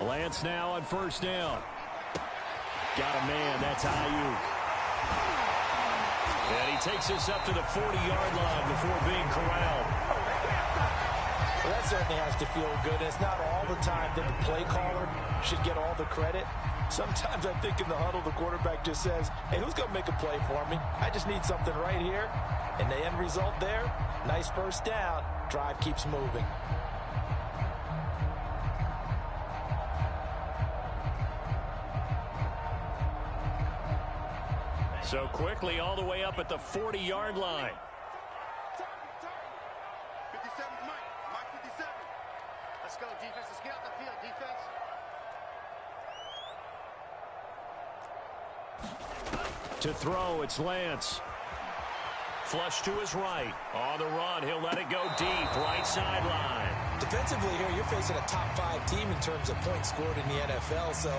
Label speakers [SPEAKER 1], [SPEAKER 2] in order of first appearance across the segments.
[SPEAKER 1] Lance now on first down. Got a man. That's Ayuk. And he takes us up to the 40-yard line before being corralled.
[SPEAKER 2] Well, that certainly has to feel good. It's not all the time that the play caller should get all the credit. Sometimes I think in the huddle, the quarterback just says, hey, who's going to make a play for me? I just need something right here. And the end result there, nice first down. Drive keeps moving.
[SPEAKER 1] So quickly all the way up at the 40-yard line.
[SPEAKER 3] 57's Mike. Mike 57. Let's go, defense. Let's get out the field, defense.
[SPEAKER 1] To throw, it's Lance. Flush to his right. On the run, he'll let it go deep. Right sideline.
[SPEAKER 2] Defensively here, you're facing a top-5 team in terms of points scored in the NFL. So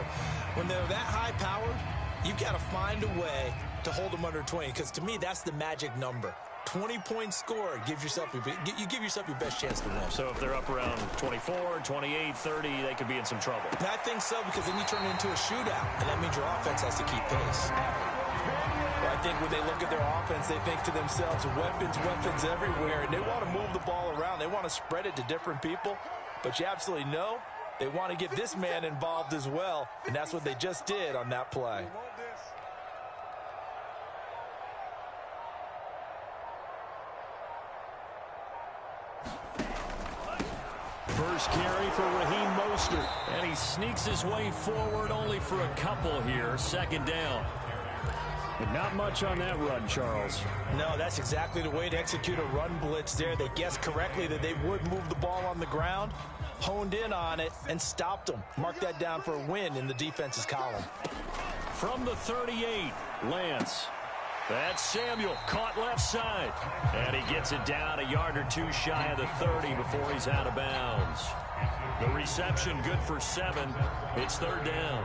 [SPEAKER 2] when they're that high-powered, you've got to find a way to hold them under 20, because to me, that's the magic number. 20 points scored gives yourself you give yourself your best chance to win.
[SPEAKER 1] So if they're up around 24, 28, 30, they could be in some trouble.
[SPEAKER 2] And I think so, because then you turn it into a shootout, and that means your offense has to keep pace. Well, I think when they look at their offense, they think to themselves, weapons everywhere, and they want to move the ball around. They want to spread it to different people, but you absolutely know they want to get this man involved as well, and that's what they just did on that play.
[SPEAKER 1] First carry for Raheem Mostert. And he sneaks his way forward only for a couple here. Second down. But not much on that run, Charles.
[SPEAKER 2] No, that's exactly the way to execute a run blitz there. They guessed correctly that they would move the ball on the ground, honed in on it, and stopped them. Mark that down for a win in the defense's column.
[SPEAKER 1] From the 38, Lance. That's Samuel, caught left side. And he gets it down a yard or two shy of the 30 before he's out of bounds. The reception good for 7. It's third down.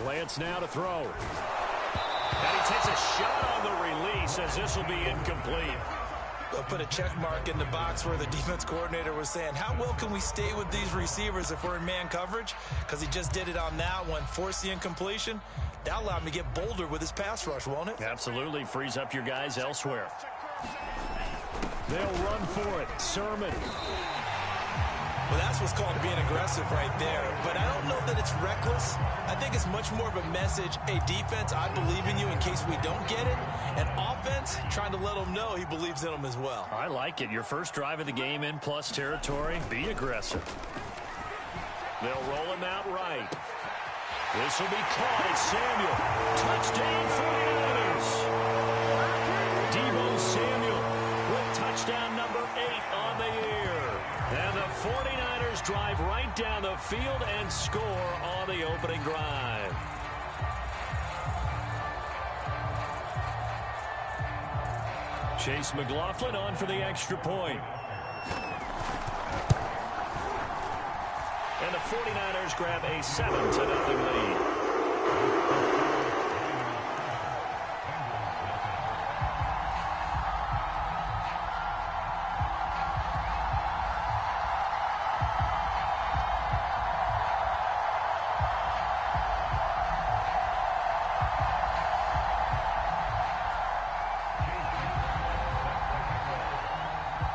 [SPEAKER 1] Lance now to throw. And he takes a shot on the release as this will be incomplete.
[SPEAKER 2] They'll put a check mark in the box where the defense coordinator was saying, how well can we stay with these receivers if we're in man coverage? Because he just did it on that one, forced the incompletion. That'll allow him to get bolder with his pass rush, won't it?
[SPEAKER 1] Absolutely. Frees up your guys elsewhere. They'll run for it. Sermon.
[SPEAKER 2] Well, that's what's called being aggressive right there. But I don't know that it's reckless. I think it's much more of a message. Hey, defense, I believe in you in case we don't get it. And offense, trying to let them know he believes in them as well.
[SPEAKER 1] I like it. Your first drive of the game in plus territory. Be aggressive. They'll roll him out right. This will be caught. It's Samuel. Touchdown 49ers. Deebo Samuel with touchdown number 8 on the year. And the 49ers drive right down the field and score on the opening drive. Chase McLaughlin on for the extra point. And the 49ers grab a 7-0 lead.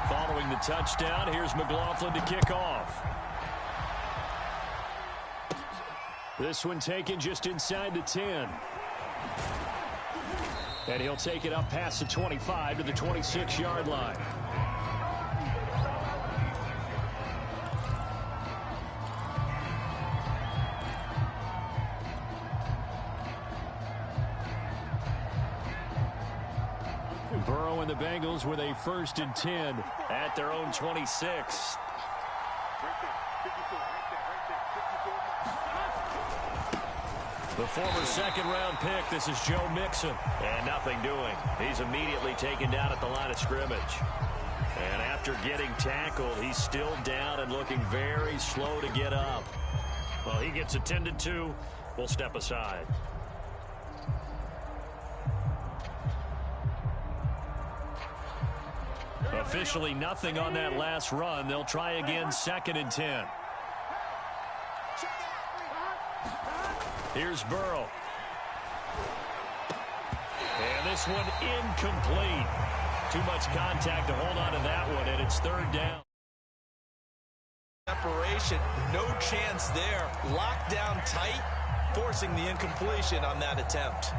[SPEAKER 1] Following the touchdown, here's McLaughlin to kick off. This one taken just inside the 10. And he'll take it up past the 25 to the 26-yard line. Burrow and the Bengals with a 1st and 10 at their own 26. The former second-round pick, this is Joe Mixon. And nothing doing. He's immediately taken down at the line of scrimmage. And after getting tackled, he's still down and looking very slow to get up. Well, he gets attended to. We'll step aside. Officially nothing on that last run. They'll try again, 2nd and 10. Here's Burrow. And this one incomplete. Too much contact to hold on to that one, and it's 3rd down.
[SPEAKER 2] Separation, no chance there. Locked down tight, forcing the incompletion on that attempt.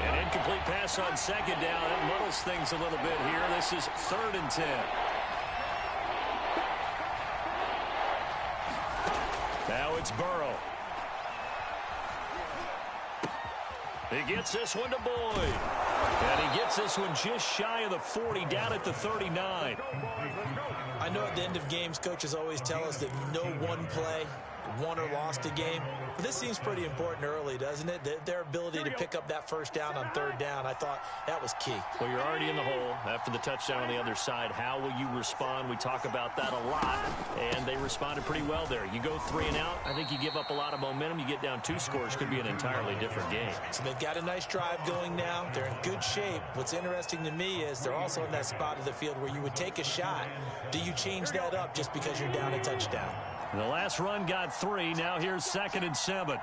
[SPEAKER 1] An incomplete pass on 2nd down. It muddles things a little bit here. This is 3rd and 10. Now it's Burrow. He gets this one to Boyd. And he gets this one just shy of the 40, down at the 39.
[SPEAKER 2] I know at the end of games, coaches always tell us that no one play won or lost a game. But this seems pretty important early, doesn't it? Their ability to pick up that first down on 3rd down, I thought that was key.
[SPEAKER 1] Well, you're already in the hole after the touchdown on the other side. How will you respond? We talk about that a lot, and they responded pretty well there. You go 3 and out, I think you give up a lot of momentum. You get down 2 scores, could be an entirely different game.
[SPEAKER 2] So they've got a nice drive going now. They're in good shape. What's interesting to me is they're also in that spot of the field where you would take a shot. Do you change that up just because you're down a touchdown?
[SPEAKER 1] The last run got 3. Now here's 2nd and 7.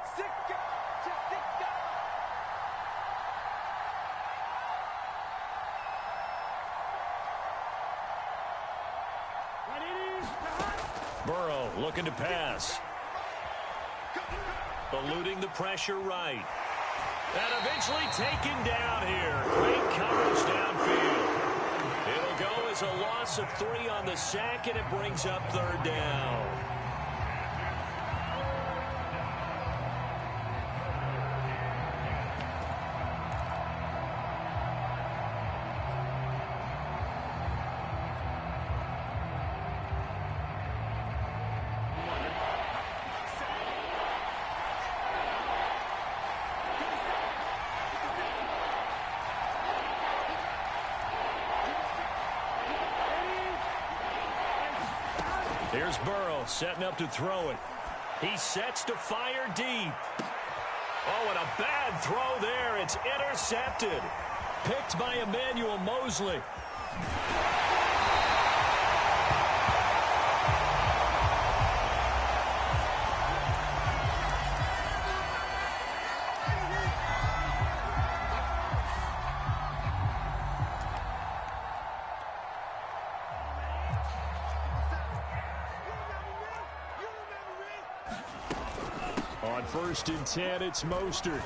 [SPEAKER 1] Burrow looking to pass. Eluding the pressure right. And eventually taken down here. Great coverage downfield. It'll go as a loss of 3 on the sack, and it brings up 3rd down. Here's Burrow setting up to throw it. He sets to fire deep. Oh, and a bad throw there. It's intercepted. Picked by Emmanuel Mosley. On 1st and 10, it's Mostert.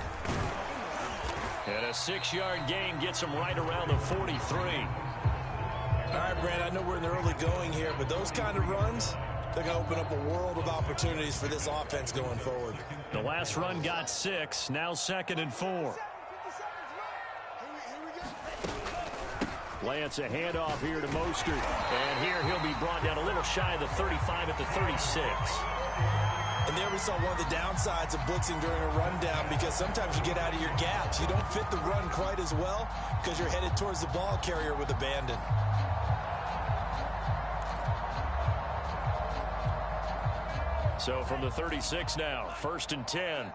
[SPEAKER 1] And a 6-yard gain gets him right around the 43.
[SPEAKER 2] All right, Brand, I know we're in the early going here, but those kind of runs, they're going to open up a world of opportunities for this offense going forward.
[SPEAKER 1] The last run got 6, now 2nd and 4. Lance, a handoff here to Mostert. And here he'll be brought down a little shy of the 35 at the 36.
[SPEAKER 2] And there we saw one of the downsides of blitzing during a rundown, because sometimes you get out of your gaps. You don't fit the run quite as well because you're headed towards the ball carrier with abandon.
[SPEAKER 1] So from the 36 now, 1st and 10.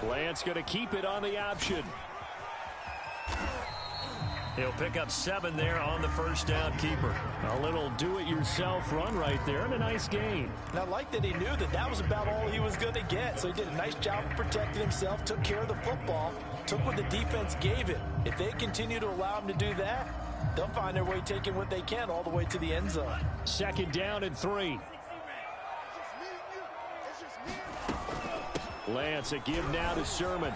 [SPEAKER 1] Lance going to keep it on the option. He'll pick up 7 there on the first down keeper. A little do-it-yourself run right there and a nice gain.
[SPEAKER 2] And I like that he knew that that was about all he was going to get. So he did a nice job of protecting himself, took care of the football, took what the defense gave him. If they continue to allow him to do that, they'll find their way taking what they can all the way to the end zone.
[SPEAKER 1] 2nd down and 3. Lance, a give now to Sermon.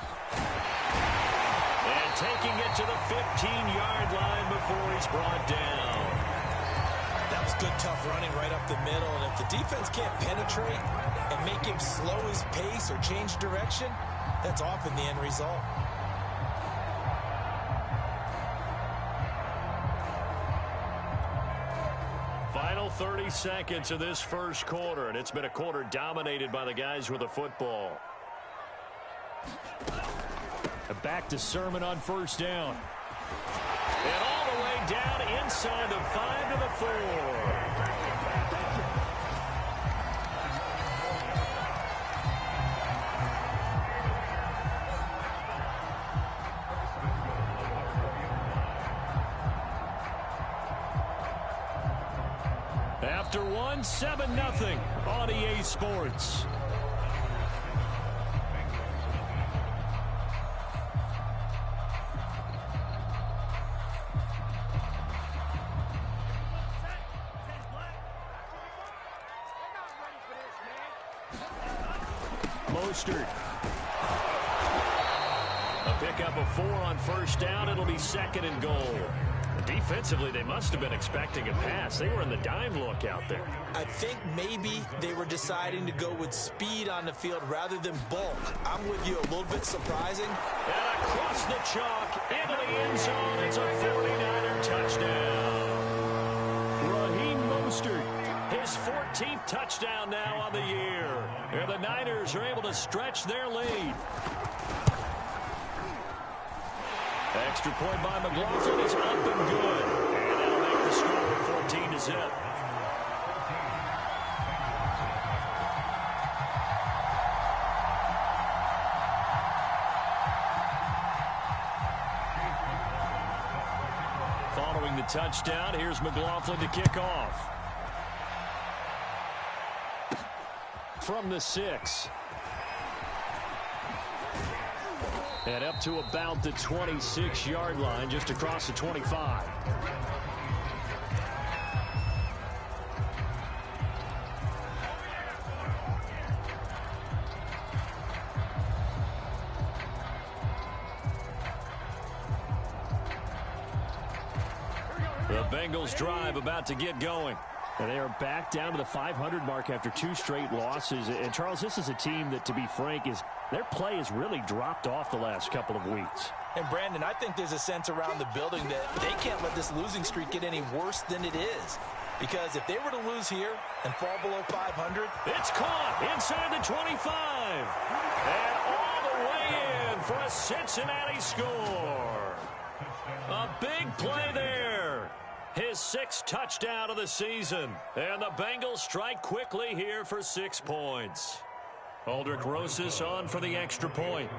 [SPEAKER 1] And taking it to the 15-yard line before he's brought down.
[SPEAKER 2] That was good, tough running right up the middle. And if the defense can't penetrate and make him slow his pace or change direction, that's often the end result.
[SPEAKER 1] 30 seconds of this first quarter, and it's been a quarter dominated by the guys with the football. Back to Sermon on first down. And all the way down inside the 5 to the 4. After one, 7-0 on EA Sports. Mostert. A pickup of 4 on first down. It'll be 2nd and goal. Defensively, they must have been expecting a pass. They were in the dime look out there.
[SPEAKER 2] I think maybe they were deciding to go with speed on the field rather than bulk. I'm with you, a little bit surprising.
[SPEAKER 1] And across the chalk, into the end zone. It's a 49er touchdown. Raheem Mostert, his 14th touchdown now on the year. And the Niners are able to stretch their lead. Extra point by McLaughlin is up and good. And that'll make the score 14-0. Following the touchdown, here's McLaughlin to kick off. From the 6. And up to about the 26-yard line, just across the 25. The Bengals drive about to get going. And they are back down to the 500 mark after 2 straight losses. And, Charles, this is a team that, to be frank, their play has really dropped off the last couple of weeks.
[SPEAKER 2] And, Brandon, I think there's a sense around the building that they can't let this losing streak get any worse than it is. Because if they were to lose here and fall below 500...
[SPEAKER 1] It's caught inside the 25. And all the way in for a Cincinnati score. A big play there. His 6th touchdown of the season. And the Bengals strike quickly here for 6 points. Aldrich Rosas on for the extra point.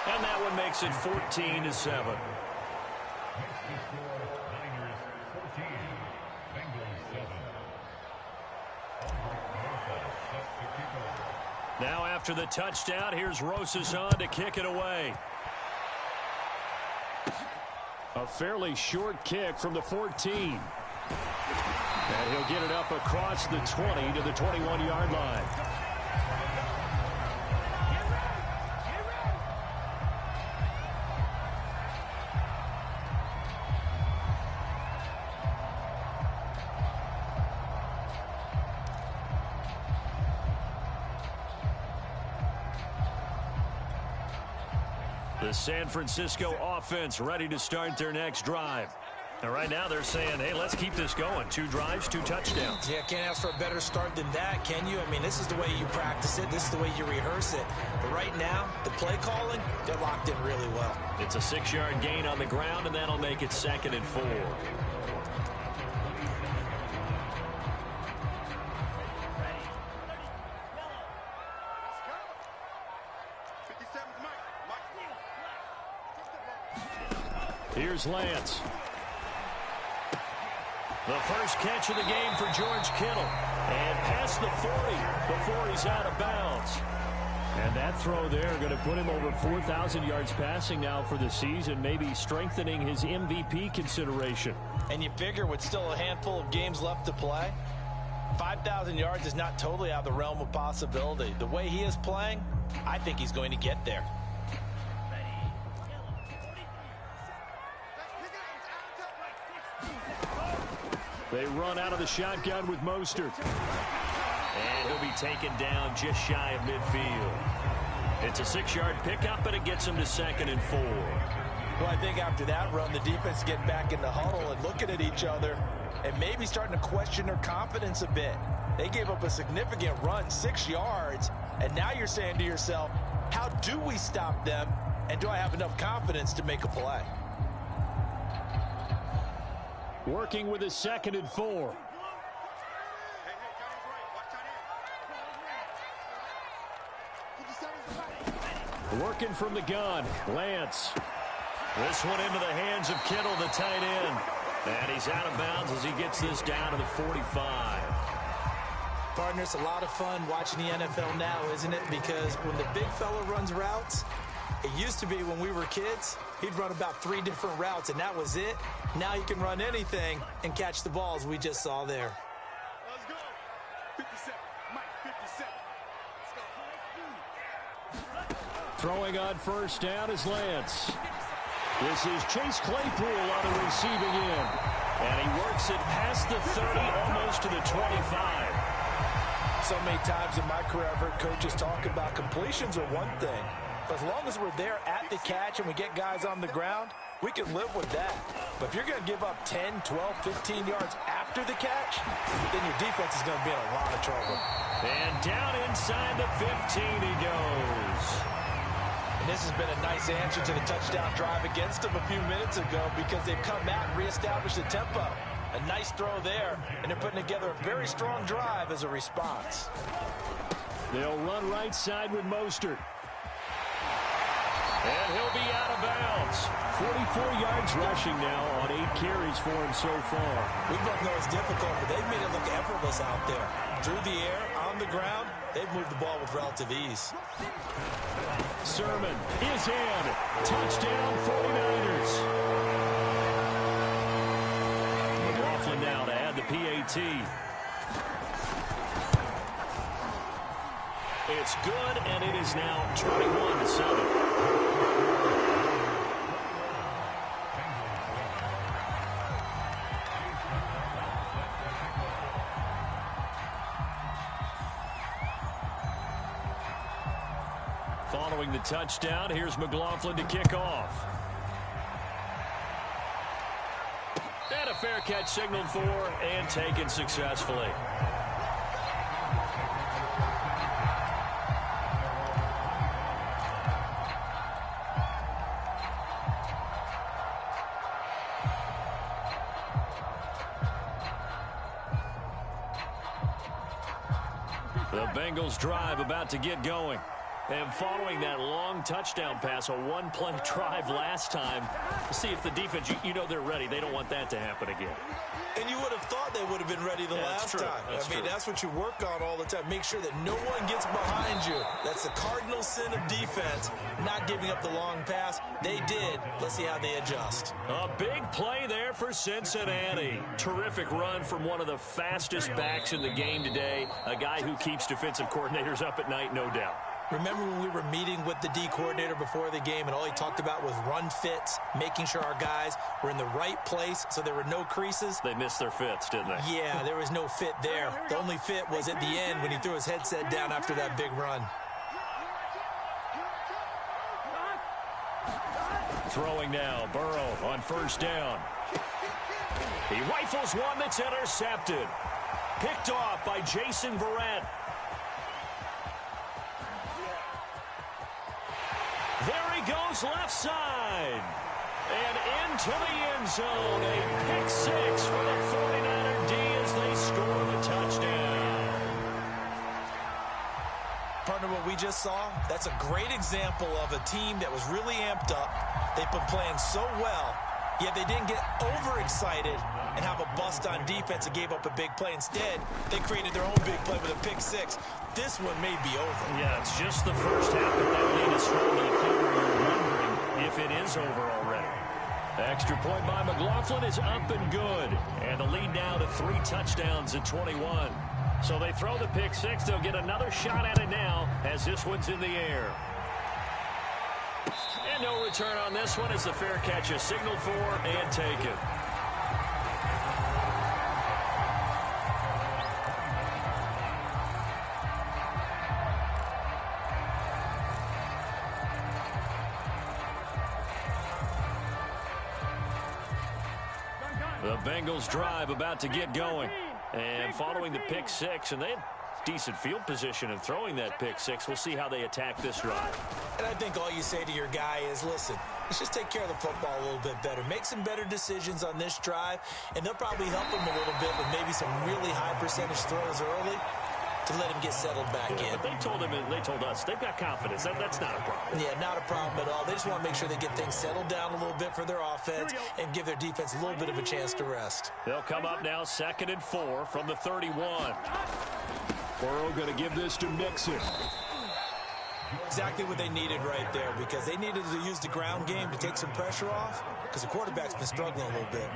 [SPEAKER 1] And that one makes it 14-7. Now after the touchdown, here's Rosas on to kick it away. A fairly short kick from the 14. And he'll get it up across the 20 to the 21-yard line. The San Francisco offense ready to start their next drive. And right now they're saying, hey, let's keep this going. 2 drives, 2 touchdowns.
[SPEAKER 2] Yeah, can't ask for a better start than that, can you? I mean, this is the way you practice it. This is the way you rehearse it. But right now, the play calling, they're locked in really well.
[SPEAKER 1] It's a 6-yard gain on the ground, and that'll make it 2nd and 4. Here's Lance. The first catch of the game for George Kittle. And past the 40 before he's out of bounds. And that throw there going to put him over 4,000 yards passing now for the season, maybe strengthening his MVP consideration.
[SPEAKER 2] And you figure with still a handful of games left to play, 5,000 yards is not totally out of the realm of possibility. The way he is playing, I think he's going to get there.
[SPEAKER 1] They run out of the shotgun with Mostert. And he'll be taken down just shy of midfield. It's a 6-yard pickup, and it gets him to 2nd and 4.
[SPEAKER 2] Well, I think after that run, the defense is getting back in the huddle and looking at each other and maybe starting to question their confidence a bit. They gave up a significant run, 6 yards, and now you're saying to yourself, how do we stop them, and do I have enough confidence to make a play?
[SPEAKER 1] Working with his 2nd and 4. Working from the gun, Lance. This one into the hands of Kittle, the tight end. And he's out of bounds as he gets this down to the 45.
[SPEAKER 2] Partner, it's a lot of fun watching the NFL now, isn't it? Because when the big fella runs routes, it used to be when we were kids, he'd run about 3 different routes, and that was it. Now he can run anything and catch the balls we just saw there.
[SPEAKER 3] Let's go. 57. Mike, 57. Let's go.
[SPEAKER 1] Throwing on first down is Lance. This is Chase Claypool on the receiving end. And he works it past the 30, almost to the 25.
[SPEAKER 2] So many times in my career, I've heard coaches talk about completions are one thing. But as long as we're there at the catch and we get guys on the ground, we can live with that. But if you're going to give up 10, 12, 15 yards after the catch, then your defense is going to be in a lot of trouble.
[SPEAKER 1] And down inside the 15 he goes.
[SPEAKER 2] And this has been a nice answer to the touchdown drive against them a few minutes ago because they've come back and reestablished the tempo. A nice throw there, and they're putting together a very strong drive as a response.
[SPEAKER 1] They'll run right side with Mostert. And he'll be out of bounds. 44 yards rushing now on 8 carries for him so far.
[SPEAKER 2] We both know it's difficult, but they've made it look effortless out there. Through the air, on the ground, they've moved the ball with relative ease.
[SPEAKER 1] Sermon is in. Touchdown 49ers. McLaughlin now to add the PAT. It's good, and it is now 21-7. Following the touchdown, here's McLaughlin to kick off. And a fair catch signaled for and taken successfully. The Bengals drive about to get going. And following that long touchdown pass, a one-play drive last time, see if the defense, you know they're ready. They don't want that to happen again.
[SPEAKER 2] And you would have thought they would have been ready the last time. I mean, that's what you work on all the time. Make sure that no one gets behind you. That's the cardinal sin of defense, not giving up the long pass. They did. Let's see how they adjust.
[SPEAKER 1] A big play there for Cincinnati. Terrific run from one of the fastest backs in the game today, a guy who keeps defensive coordinators up at night, no doubt.
[SPEAKER 2] Remember when we were meeting with the D coordinator before the game and all he talked about was run fits, making sure our guys were in the right place so there were no creases?
[SPEAKER 1] They missed their fits, didn't they?
[SPEAKER 2] Yeah, there was no fit there. The only fit was at the end when he threw his headset down after that big run.
[SPEAKER 1] Throwing now, Burrow on first down. He rifles one that's intercepted. Picked off by Jason Verrett. There he goes left side. And into the end zone. A pick six for the 49er D as they score the touchdown.
[SPEAKER 2] Partner, what we just saw, that's a great example of a team that was really amped up. They've been playing so well, yet they didn't get overexcited and have a bust on defense and gave up a big play. Instead, they created their own big play with a pick six. This one may be over.
[SPEAKER 1] Yeah, it's just the first half, but that lead is strong to the point where you're wondering if it is over already. Extra point by McLaughlin is up and good. And the lead now to 3 touchdowns at 21. So they throw the pick six. They'll get another shot at it now as this one's in the air. And no return on this one as the fair catch is signaled for and taken. The Bengals drive about to get going. And following the pick six, and they had decent field position in throwing that pick six. We'll see how they attack this drive.
[SPEAKER 2] And I think all you say to your guy is, listen, let's just take care of the football a little bit better. Make some better decisions on this drive, and they'll probably help him a little bit with maybe some really high percentage throws early to let him get settled back in.
[SPEAKER 1] But they told him, and they told us, they've got confidence. That's not a problem.
[SPEAKER 2] Yeah, not a problem at all. They just want to make sure they get things settled down a little bit for their offense and give their defense a little bit of a chance to rest.
[SPEAKER 1] They'll come up now 2nd and 4 from the 31. Burrow going to give this to Mixon.
[SPEAKER 2] Exactly what they needed right there, because they needed to use the ground game to take some pressure off, because the quarterback's been struggling a little bit.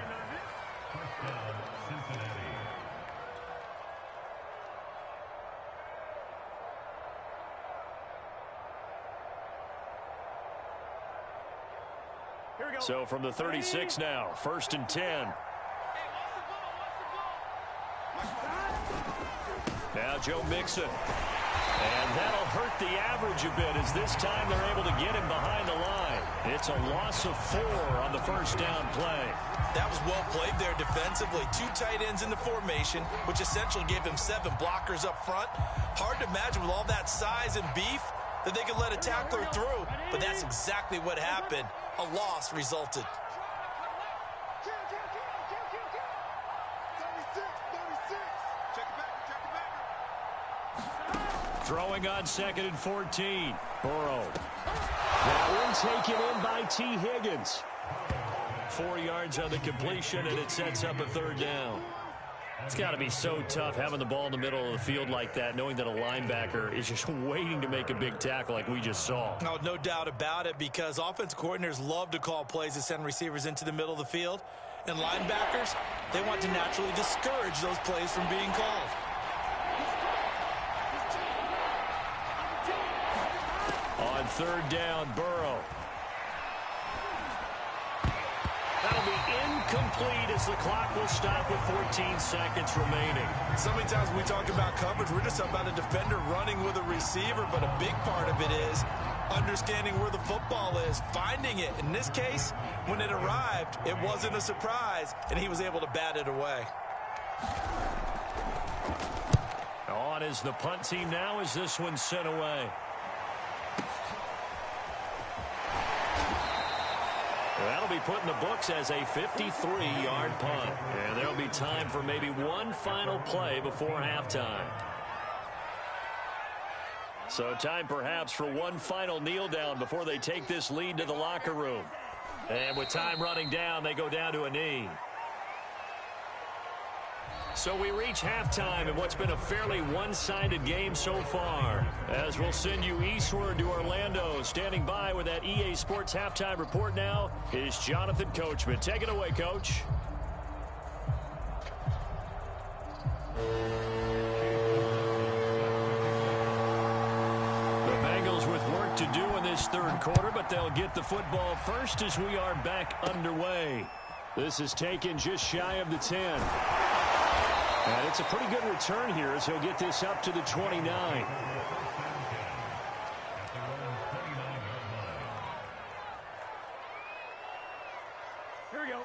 [SPEAKER 1] So from the 36 now, 1st and 10. Now Joe Mixon. And that'll hurt the average a bit, as this time they're able to get him behind the line. It's a loss of 4 on the first down play.
[SPEAKER 2] That was well played there defensively. 2 tight ends in the formation, which essentially gave him 7 blockers up front. Hard to imagine with all that size and beef that they could let a tackler through, but that's exactly what happened. A loss resulted.
[SPEAKER 1] Throwing on 2nd and 14. Burrow. That one taken in by T. Higgins. 4 yards on the completion, and it sets up a 3rd down. It's got to be so tough having the ball in the middle of the field like that, knowing that a linebacker is just waiting to make a big tackle like we just saw.
[SPEAKER 2] No, no doubt about it, because offensive coordinators love to call plays to send receivers into the middle of the field. And linebackers, they want to naturally discourage those plays from being called.
[SPEAKER 1] On 3rd down, Burrow. That'll be incomplete as the clock will stop with 14 seconds remaining.
[SPEAKER 2] So many times when we talk about coverage, we're just about a defender running with a receiver, but a big part of it is understanding where the football is, finding it. In this case, when it arrived, it wasn't a surprise, and he was able to bat it away.
[SPEAKER 1] On is the punt team now as this one's sent away. That'll be put in the books as a 53-yard punt. And there'll be time for maybe one final play before halftime. So time perhaps for one final kneel down before they take this lead to the locker room. And with time running down, they go down to a knee. So we reach halftime in what's been a fairly one-sided game so far. As we'll send you eastward to Orlando. Standing by with that EA Sports halftime report now is Jonathan Coachman. Take it away, Coach. The Bengals with work to do in this 3rd quarter, but they'll get the football first as we are back underway. This is taken just shy of the 10. And it's a pretty good return here as he'll get this up to the 29.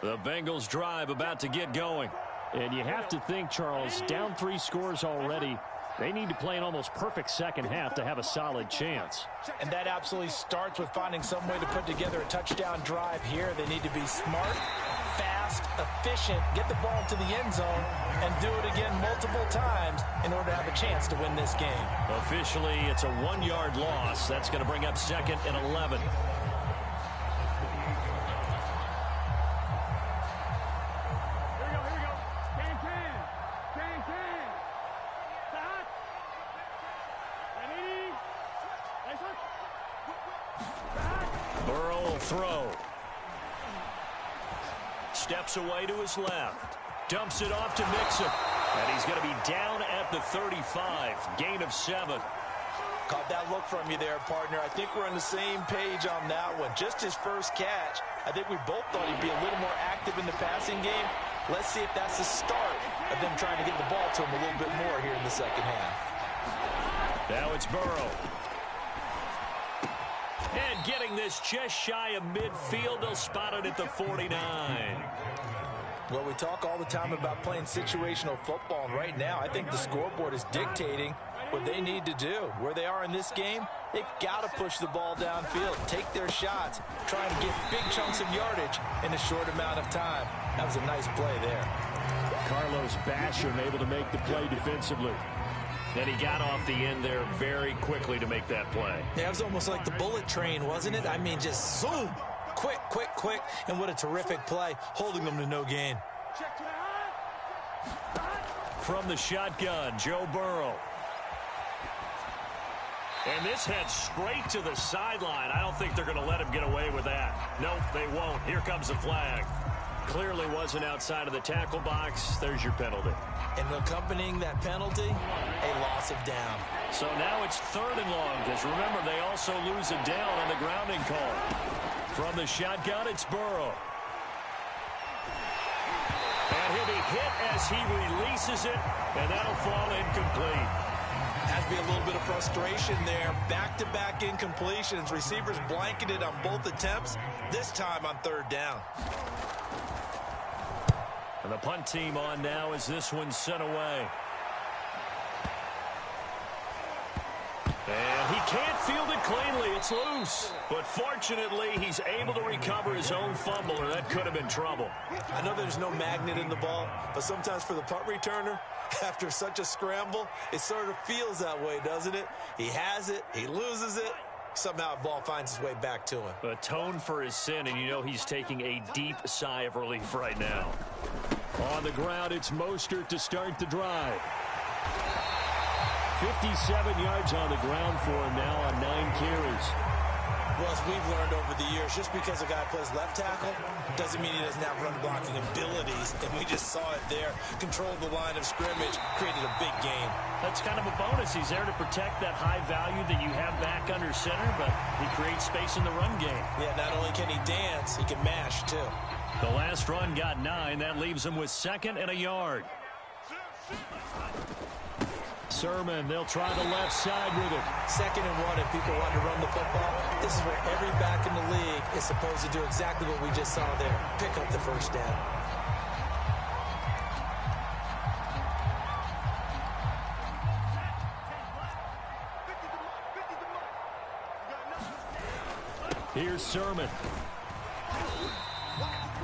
[SPEAKER 1] The Bengals drive about to get going. And you have to think, Charles, down 3 scores already. They need to play an almost perfect second half to have a solid chance.
[SPEAKER 2] And that absolutely starts with finding some way to put together a touchdown drive here. They need to be smart, fast, efficient, get the ball to the end zone, and do it again multiple times in order to have a chance to win this game.
[SPEAKER 1] Officially, it's a 1-yard loss. That's going to bring up 2nd and 11. Burrow will throw. Steps away to his left. Dumps it off to Mixon. And he's going to be down at the 35. Gain of 7.
[SPEAKER 2] Caught that look from you there, partner. I think we're on the same page on that one. Just his first catch. I think we both thought he'd be a little more active in the passing game. Let's see if that's the start of them trying to get the ball to him a little bit more here in the second half.
[SPEAKER 1] Now it's Burrow. And getting this just shy of midfield, they'll spot it at the 49.
[SPEAKER 2] Well, we talk all the time about playing situational football, and right now I think the scoreboard is dictating what they need to do. Where they are in this game, they've got to push the ball downfield, take their shots, trying to get big chunks of yardage in a short amount of time. That was a nice play there.
[SPEAKER 1] Carlos Basham able to make the play defensively. And he got off the end there very quickly to make that play.
[SPEAKER 2] Yeah, it was almost like the bullet train, wasn't it? I mean, just zoom. Quick, quick, quick. And what a terrific play, holding them to no gain.
[SPEAKER 1] From the shotgun, Joe Burrow. And this heads straight to the sideline. I don't think they're going to let him get away with that. Nope, they won't. Here comes the flag. Clearly wasn't outside of the tackle box. There's your penalty.
[SPEAKER 2] And accompanying that penalty, a loss of down.
[SPEAKER 1] So now it's 3rd and long, because remember, they also lose a down on the grounding call. From the shotgun, it's Burrow. And he'll be hit as he releases it, and that'll fall incomplete.
[SPEAKER 2] Has to be a little bit of frustration there. Back-to-back incompletions. Receivers blanketed on both attempts, this time on 3rd down.
[SPEAKER 1] And the punt team on now as this one's sent away. And he can't field it cleanly. It's loose. But fortunately, he's able to recover his own fumble, or that could have been trouble.
[SPEAKER 2] I know there's no magnet in the ball, but sometimes for the punt returner, after such a scramble, it sort of feels that way, doesn't it? He has it, he loses it, somehow the ball finds its way back to him.
[SPEAKER 1] Atone for his sin, and you know he's taking a deep sigh of relief right now. On the ground, it's Mostert to start the drive. 57 yards on the ground for him now on 9 carries.
[SPEAKER 2] Well, as we've learned over the years, just because a guy plays left tackle doesn't mean he doesn't have run blocking abilities, and we just saw it there. Controlled the line of scrimmage, created a big game.
[SPEAKER 1] That's kind of a bonus. He's there to protect that high value that you have back under center, but he creates space in the run game.
[SPEAKER 2] Yeah, not only can he dance, he can mash, too.
[SPEAKER 1] The last run got 9. That leaves him with 2nd and a yard. Sermon, they'll try the left side with it.
[SPEAKER 2] 2nd and 1, if people want to run the football, this is where every back in the league is supposed to do exactly what we just saw there. Pick up the 1st down.
[SPEAKER 1] Here's Sermon.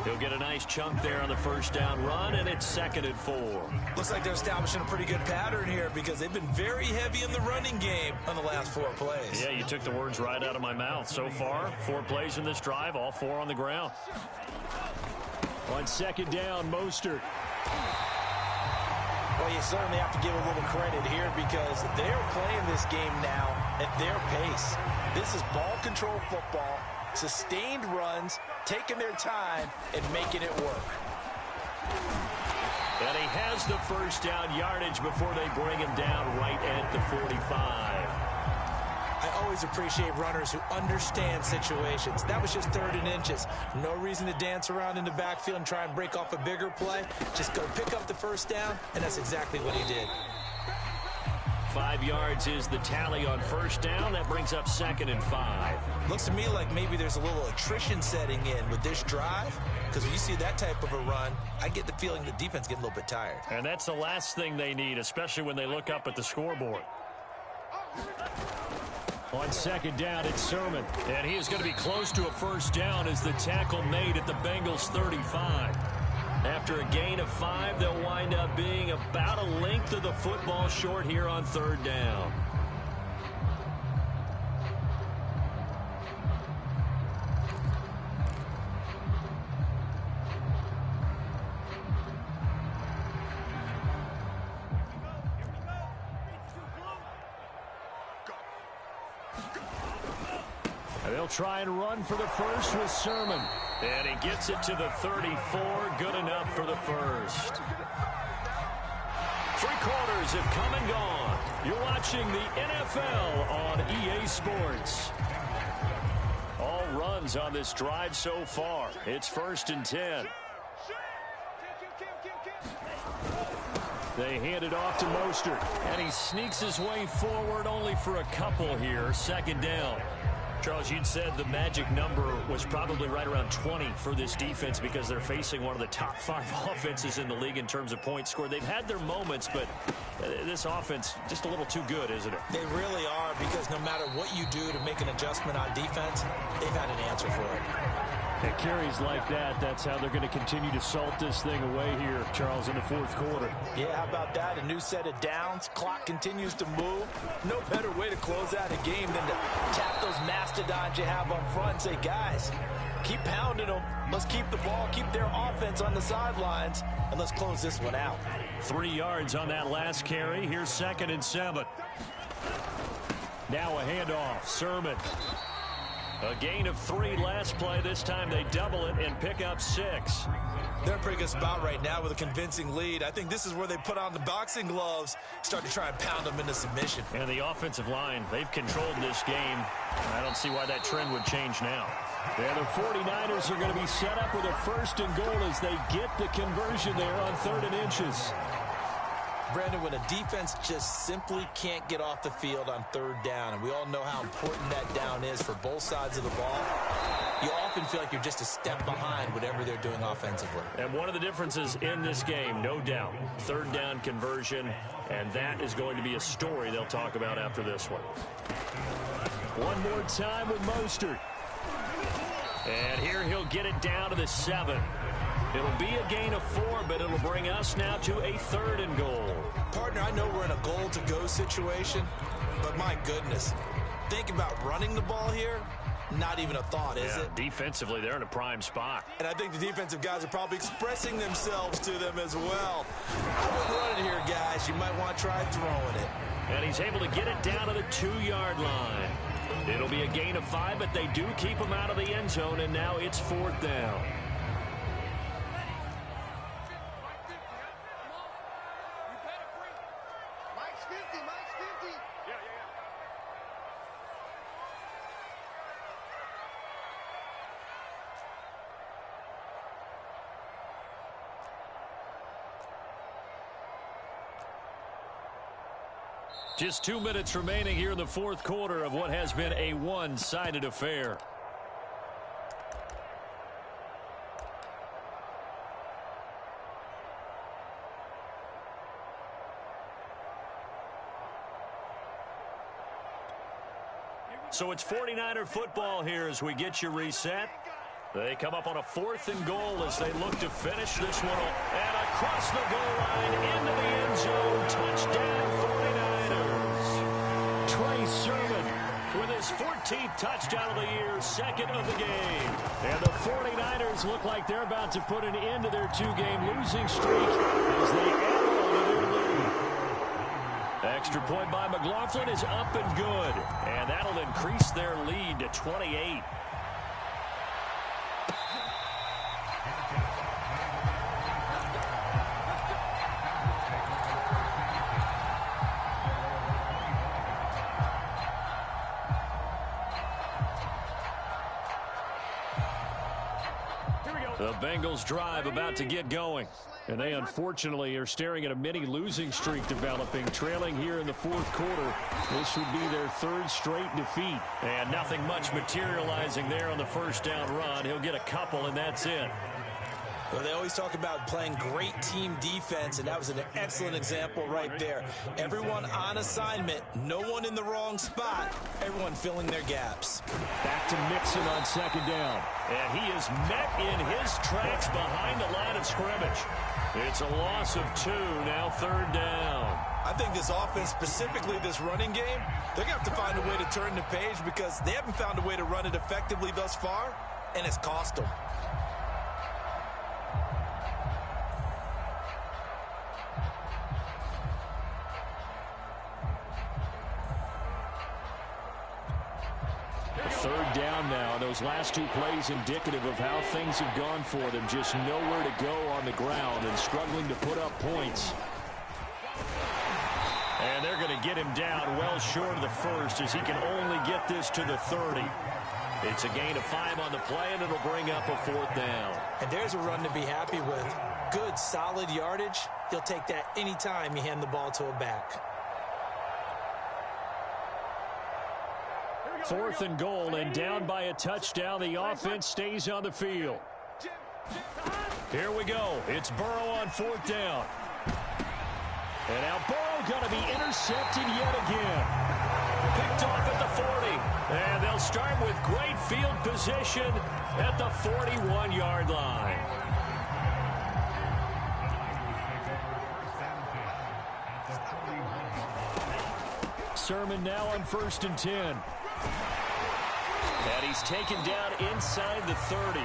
[SPEAKER 1] He'll get a nice chunk there on the 1st down run, and it's 2nd and 4.
[SPEAKER 2] Looks like they're establishing a pretty good pattern here because they've been very heavy in the running game on the last 4 plays.
[SPEAKER 1] Yeah, you took the words right out of my mouth. So far, 4 plays in this drive, all 4 on the ground. On 2nd down, Mostert.
[SPEAKER 2] Well, you certainly have to give a little credit here because they're playing this game now at their pace. This is ball control football, sustained runs, taking their time and making it work.
[SPEAKER 1] And he has the 1st down yardage before they bring him down right at the 45.
[SPEAKER 2] I always appreciate runners who understand situations. That was just 3rd and inches. No reason to dance around in the backfield and try and break off a bigger play. Just go pick up the 1st down, and that's exactly what he did.
[SPEAKER 1] 5 yards is the tally on 1st down. That brings up 2nd and 5.
[SPEAKER 2] Looks to me like maybe there's a little attrition setting in with this drive, because when you see that type of a run, I get the feeling the defense getting a little bit tired.
[SPEAKER 1] And that's the last thing they need, especially when they look up at the scoreboard. On 2nd down, it's Sermon. And he is going to be close to a 1st down as the tackle made at the Bengals 35. After a gain of 5, they'll wind up being about a length of the football short here on 3rd down. And they'll try and run for the 1st with Sermon. And he gets it to the 34. Good enough for the 1st. 3 quarters have come and gone. You're watching the NFL on EA Sports. All runs on this drive so far. It's 1st and 10. They hand it off to Mostert. And he sneaks his way forward only for a couple here. 2nd down. Charles, you'd said the magic number was probably right around 20 for this defense because they're facing one of the top 5 offenses in the league in terms of points scored. They've had their moments, but this offense just a little too good, isn't it?
[SPEAKER 2] They really are, because no matter what you do to make an adjustment on defense, they've had an answer for it.
[SPEAKER 1] At carries like that, that's how they're going to continue to salt this thing away here, Charles, in the fourth quarter.
[SPEAKER 2] Yeah, how about that? A new set of downs. Clock continues to move. No better way to close out a game than to tap those mastodons you have up front and say, guys, keep pounding them. Let's keep the ball, keep their offense on the sidelines, and let's close this one out.
[SPEAKER 1] 3 yards on that last carry. Here's 2nd and 7. Now a handoff. Sermon. A gain of 3 last play. This time they double it and pick up 6.
[SPEAKER 2] They're in a pretty good spot right now with a convincing lead. I think this is where they put on the boxing gloves, start to try and pound them into submission.
[SPEAKER 1] And the offensive line, they've controlled this game. I don't see why that trend would change now. And the 49ers are going to be set up with a 1st and goal as they get the conversion there on 3rd and inches.
[SPEAKER 2] Brandon, when a defense just simply can't get off the field on 3rd down, and we all know how important that down is for both sides of the ball, you often feel like you're just a step behind whatever they're doing offensively.
[SPEAKER 1] And one of the differences in this game, no doubt, 3rd down conversion, and that is going to be a story they'll talk about after this one. One more time with Mostert. And here he'll get it down to the 7. It'll be a gain of 4, but it'll bring us now to a 3rd and goal.
[SPEAKER 2] Partner, I know we're in a goal-to-go situation, but my goodness, think about running the ball here. Not even a thought, is it?
[SPEAKER 1] Defensively, they're in a prime spot.
[SPEAKER 2] And I think the defensive guys are probably expressing themselves to them as well. I wouldn't run it here, guys. You might want to try throwing it.
[SPEAKER 1] And he's able to get it down to the 2-yard line. It'll be a gain of 5, but they do keep him out of the end zone, and now it's 4th down. Just 2 minutes remaining here in the fourth quarter of what has been a one-sided affair. So it's 49er football here as we get you reset. They come up on a 4th and goal as they look to finish this one. And across the goal line into the end zone. Touchdown 49ers. Trey Sermon with his 14th touchdown of the year, 2nd of the game. And the 49ers look like they're about to put an end to their 2-game losing streak as they add on to their lead. Extra point by McLaughlin is up and good. And that'll increase their lead to 28. The Bengals drive about to get going. And they unfortunately are staring at a mini losing streak developing, trailing here in the fourth quarter. This would be their 3rd straight defeat. And nothing much materializing there on the first down run. He'll get a couple, and that's it.
[SPEAKER 2] Well, they always talk about playing great team defense, and that was an excellent example right there. Everyone on assignment, no one in the wrong spot, everyone filling their gaps.
[SPEAKER 1] Back to Mixon on 2nd down. And he is met in his tracks behind the line of scrimmage. It's a loss of 2, now 3rd down.
[SPEAKER 2] I think this offense, specifically this running game, they're going to have to find a way to turn the page because they haven't found a way to run it effectively thus far, and it's cost them.
[SPEAKER 1] Third down now. Those last 2 plays indicative of how things have gone for them. Just nowhere to go on the ground and struggling to put up points. And they're going to get him down well short of the 1st as he can only get this to the 30. It's a gain of 5 on the play, and it'll bring up a 4th down.
[SPEAKER 2] And there's a run to be happy with. Good, solid yardage. He'll take that anytime you hand the ball to a back.
[SPEAKER 1] 4th and goal, and down by a touchdown. The offense stays on the field. Here we go. It's Burrow on 4th down. And now Burrow going to be intercepted yet again. Picked off at the 40. And they'll start with great field position at the 41-yard line. Sermon now on 1st and 10. And he's taken down inside the 30.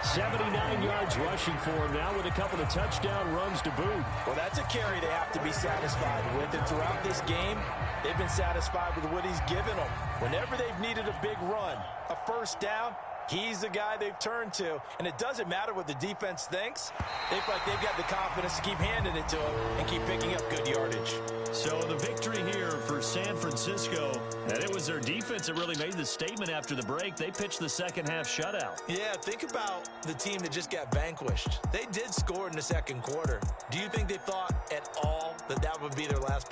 [SPEAKER 1] 79 yards rushing for him now with a couple of touchdown runs to boot.
[SPEAKER 2] Well, that's a carry they have to be satisfied with. And throughout this game, they've been satisfied with what he's given them. Whenever they've needed a big run, a 1st down, he's the guy they've turned to. And it doesn't matter what the defense thinks. They feel like they've got the confidence to keep handing it to him and keep picking up good yardage.
[SPEAKER 1] So the victory here for San Francisco, and it was their defense that really made the statement after the break. They pitched the second-half shutout.
[SPEAKER 2] Yeah, think about the team that just got vanquished. They did score in the 2nd quarter. Do you think they thought at all that that would be their last